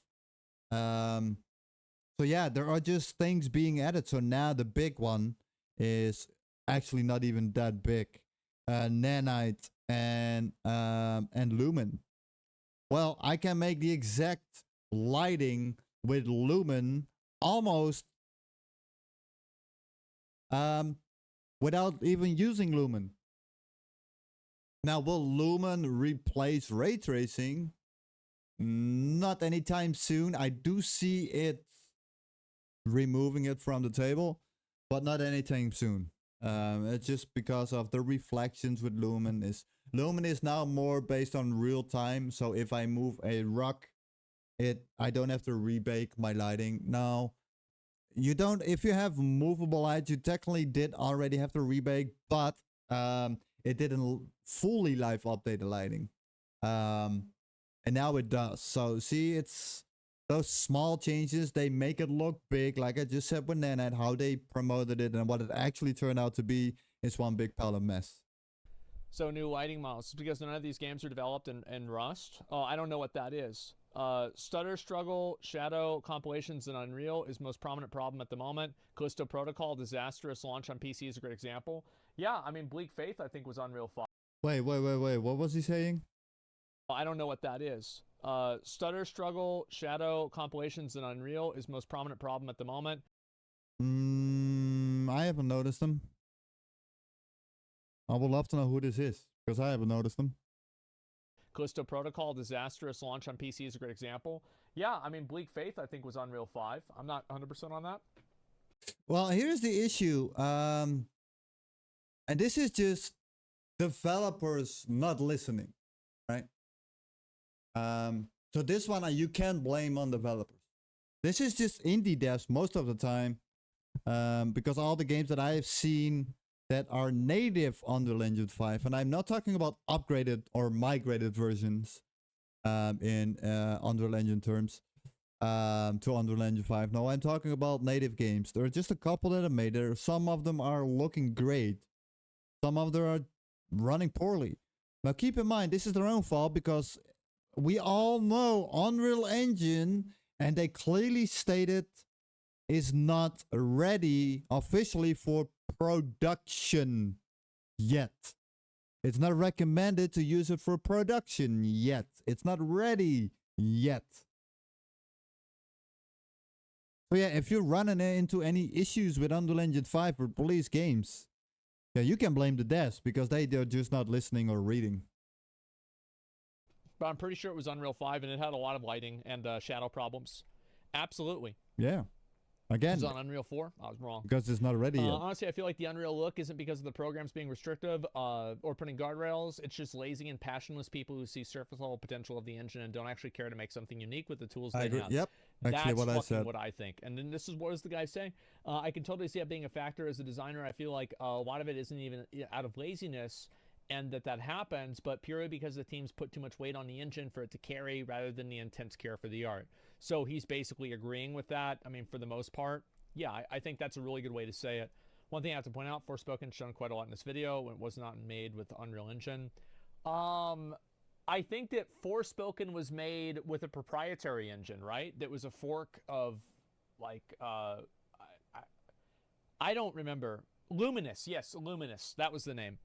So yeah, there are just things being added. So now the big one is actually not even that big. Nanite and Lumen. Well, I can make the exact lighting with Lumen almost without even using Lumen. Now, will Lumen replace ray tracing? Not anytime soon. I do see it removing it from the table, but not anytime soon. It's just because of the reflections with Lumen is now more based on real time. So if I move a rock, I don't have to rebake my lighting. No, you don't. If you have movable lights, you technically did already have to rebake, but it didn't fully live update the lighting. And now it does. So see, it's those small changes, they make it look big. Like I just said with Nanite, how they promoted it and what it actually turned out to be is one big pile of mess. So new lighting models, because none of these games are developed in Rust. Oh, I don't know what that is. Stutter, Struggle, Shadow, compilations in Unreal is most prominent problem at the moment. Callisto Protocol, disastrous launch on PC is a great example. Yeah, I mean, Bleak Faith, I think, was Unreal 5. Wait. What was he saying? I don't know what that is. Stutter, Struggle, Shadow, compilations in Unreal is most prominent problem at the moment. I haven't noticed them. I would love to know who this is, because I haven't noticed them. Callisto Protocol, disastrous launch on PC is a great example. Yeah, I mean, Bleak Faith, I think, was Unreal 5. I'm not 100% on that. Well, here's the issue. And this is just developers not listening, right? So this one, you can't blame on developers. This is just indie devs most of the time. Because all the games that I have seen that are native on Unreal Engine 5, and I'm not talking about upgraded or migrated versions in Unreal Engine terms to Unreal Engine 5. No, I'm talking about native games. There are just a couple that are made. Some of them are looking great. Some of them are running poorly. Now keep in mind, this is their own fault because we all know Unreal Engine, and they clearly stated, is not ready officially for production yet. It's not recommended to use it for production yet. It's not ready yet. So yeah, if you're running into any issues with Unreal Engine 5 or police games, yeah, you can blame the devs because they're just not listening or reading. But I'm pretty sure it was Unreal 5, and it had a lot of lighting and shadow problems. Absolutely. Yeah. Again, it was on Unreal 4. I was wrong. Because it's not ready yet. Honestly, I feel like the Unreal look isn't because of the programs being restrictive or putting guardrails. It's just lazy and passionless people who see surface-level potential of the engine and don't actually care to make something unique with the tools they have. Yep. Actually, That's what I think. And then this is what does the guy say? I can totally see it being a factor as a designer. I feel like a lot of it isn't even out of laziness and that happens, but purely because the teams put too much weight on the engine for it to carry rather than the intense care for the art. So he's basically agreeing with that. I mean, for the most part, yeah, I think that's a really good way to say it. One thing I have to point out, Forspoken's shown quite a lot in this video when it was not made with the Unreal Engine. I think that Forspoken was made with a proprietary engine, right? That was a fork of, like, I don't remember Luminous, yes, Luminous. That was the name.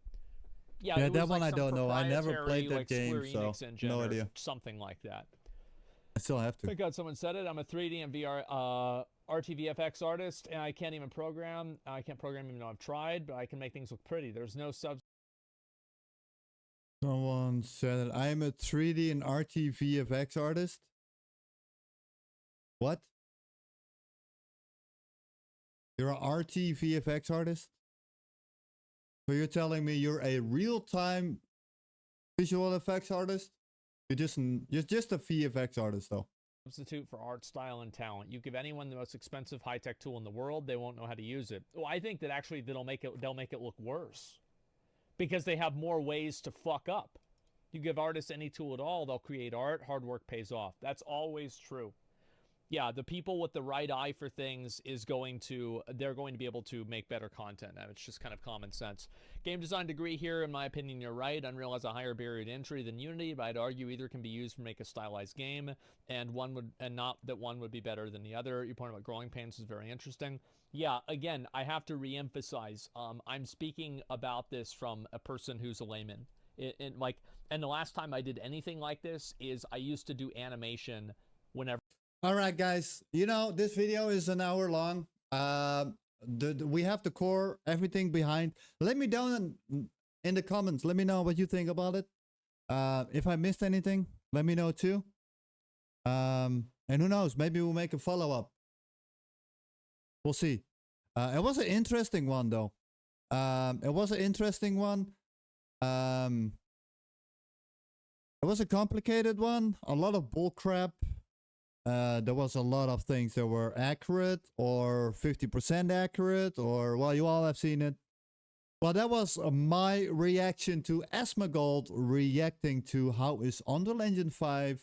Yeah, Yeah, it that was one like I some don't know. I never played proprietary, that game, Square so Enix engine no or idea. something like that. I still have to. Thank God someone said it. I'm a 3D and VR RTVFX artist, and I can't even program. I can't program even though I've tried, but I can make things look pretty. There's no sub. Someone said I am a 3D and RTVFX artist. What? You're an RTVFX artist? So you're telling me you're a real-time visual effects artist? You're just a VFX artist, though. Substitute for art, style, and talent. You give anyone the most expensive high-tech tool in the world, they won't know how to use it. Well, I think that actually they'll make it look worse because they have more ways to fuck up. You give artists any tool at all, they'll create art. Hard work pays off. That's always true. Yeah, the people with the right eye for things they're going to be able to make better content. It's just kind of common sense. Game design degree here, in my opinion, you're right. Unreal has a higher barrier to entry than Unity, but I'd argue either can be used to make a stylized game, and not that one would be better than the other. Your point about growing pains is very interesting. Yeah, again, I have to re-emphasize, I'm speaking about this from a person who's a layman. And the last time I did anything like this is I used to do animation whenever. All right, guys. You know, this video is an hour long. We have the core, everything behind. Let me down in the comments. Let me know what you think about it. If I missed anything, let me know too. And who knows? Maybe we'll make a follow-up. We'll see. It was an interesting one, though. It was an interesting one. It was a complicated one. A lot of bullcrap. There was a lot of things that were accurate or 50% accurate, or, well, you all have seen it. Well, that was my reaction to Asmongold reacting to how is Unreal Engine 5,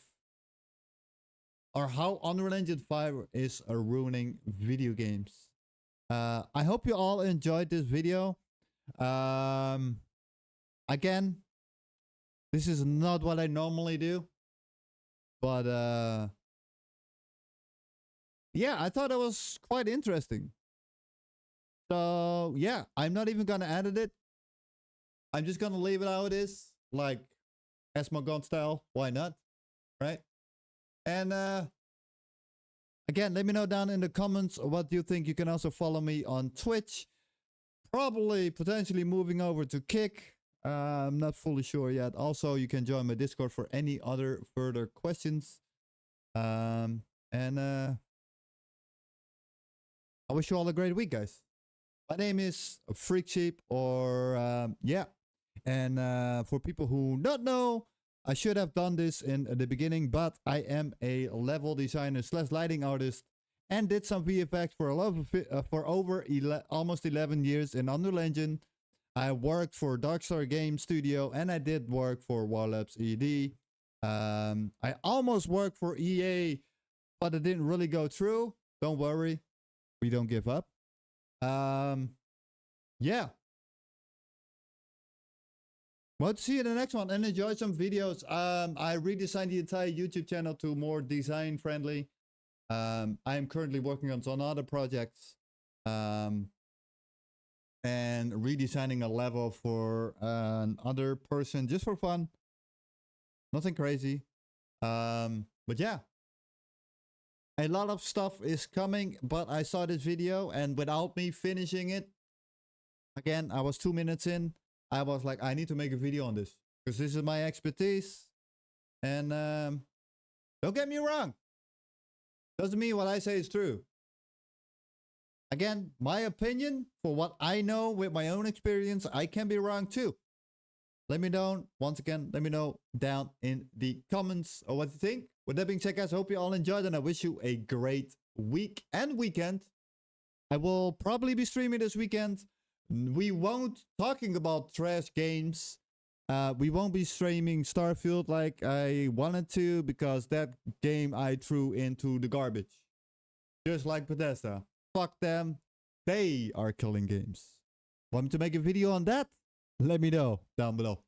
or how Unreal Engine 5 is ruining video games. I hope you all enjoyed this video. Again, this is not what I normally do, but yeah, I thought it was quite interesting. So yeah, I'm not even gonna edit it. I'm just gonna leave it how it is, like Asmongold style. Why not? Right? And again, let me know down in the comments what you think. You can also follow me on Twitch. Probably potentially moving over to Kick. I'm not fully sure yet. Also, you can join my Discord for any other further questions. I wish you all a great week, guys. My name is Freak Sheep, or yeah. And for people who don't know, I should have done this in the beginning, but I am a level designer / lighting artist, and did some VFX for almost 11 years in Unreal Engine. I worked for Darkstar Game Studio, and I did work for Warlabs ED. I almost worked for EA, but it didn't really go through. Don't worry. We don't give up. Yeah. Well, see you in the next one, and enjoy some videos. I redesigned the entire YouTube channel to more design friendly. I am currently working on some other projects. And redesigning a level for another person just for fun. Nothing crazy. But yeah. A lot of stuff is coming, but I saw this video, and without me finishing it, again, I was 2 minutes in. I was like, I need to make a video on this because this is my expertise. And don't get me wrong. Doesn't mean what I say is true. Again, my opinion, for what I know with my own experience, I can be wrong too. Let me know, once again, let me know down in the comments what you think. With that being said, guys, I hope you all enjoyed, and I wish you a great week and weekend. I will probably be streaming this weekend. We won't talking about trash games. We won't be streaming Starfield like I wanted to, because that game I threw into the garbage. Just like Bethesda. Fuck them. They are killing games. Want me to make a video on that? Let me know down below.